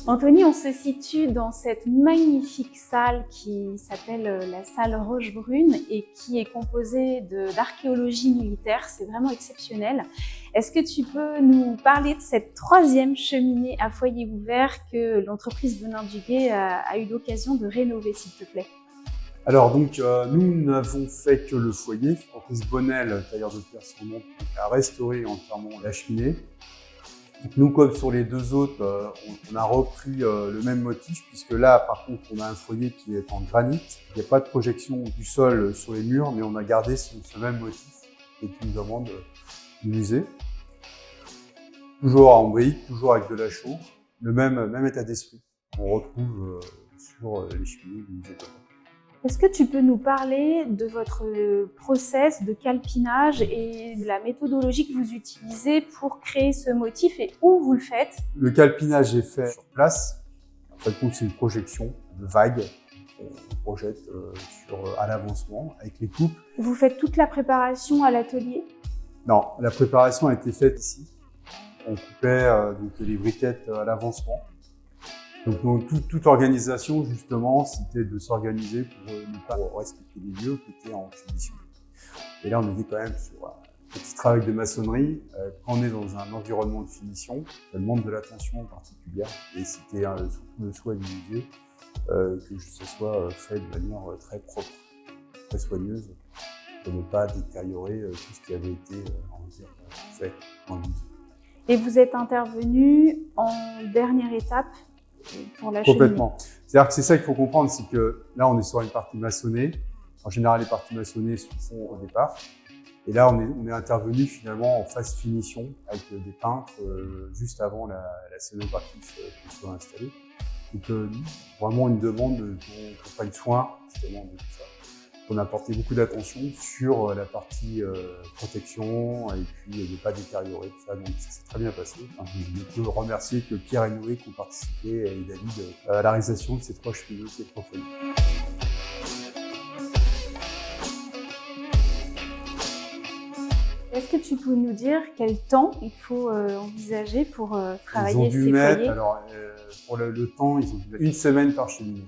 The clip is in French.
Anthony, on se situe dans cette magnifique salle qui s'appelle la salle Rochebrune et qui est composée d'archéologie militaire. C'est vraiment exceptionnel. Est-ce que tu peux nous parler de cette troisième cheminée à foyer ouvert que l'entreprise Benin Duguay a eu l'occasion de rénover, s'il te plaît? Alors donc, nous n'avons fait que le foyer. L'entreprise Bonnel, tailleur de pierre son nom, a restauré entièrement la cheminée. Donc, nous, comme sur les deux autres, on a repris le même motif, puisque là, par contre, on a un foyer qui est en granit. Il n'y a pas de projection du sol sur les murs, mais on a gardé ce même motif, qui est une demande du musée. Toujours en briques, toujours avec de la chaux, le même état d'esprit qu'on retrouve sur les cheminées du musée. Est-ce que tu peux nous parler de votre process de calpinage et de la méthodologie que vous utilisez pour créer ce motif et où vous le faites? Le calpinage est fait sur place. En fait, c'est une projection de vagues qu'on projette à l'avancement avec les coupes. Vous faites toute la préparation à l'atelier? Non, la préparation a été faite ici. On coupait donc les briquettes à l'avancement. Donc toute organisation, justement, c'était de s'organiser pour ne pas respecter les lieux qui étaient en finition. Et là, on était quand même sur un petit travail de maçonnerie. Quand on est dans un environnement de finition, ça demande de l'attention particulière. Et c'était surtout le souhait du musée que ce soit fait de manière très propre, très soigneuse, pour ne pas détériorer tout ce qui avait été fait dans le musée. Et vous êtes intervenu en dernière étape pour la cheminée. Complètement. C'est-à-dire que c'est ça qu'il faut comprendre, c'est que là, on est sur une partie maçonnée. En général, les parties maçonnées se font au départ. Et là, on est intervenu finalement en phase finition avec des peintres juste avant la scénographie qui soit installée. Donc, vraiment une demande qu'on prenne soin justement de tout ça. On a apporté beaucoup d'attention sur la partie protection et puis ne pas détériorer tout ça. Donc ça s'est très bien passé. Enfin, je ne peux remercier que Pierre et Noé qui ont participé et David à la réalisation de ces trois cheminées, ces trois foyers. Est-ce que tu peux nous dire quel temps il faut envisager pour travailler ces foyers? Alors, pour le temps, ils ont dû mettre 1 semaine par cheminée.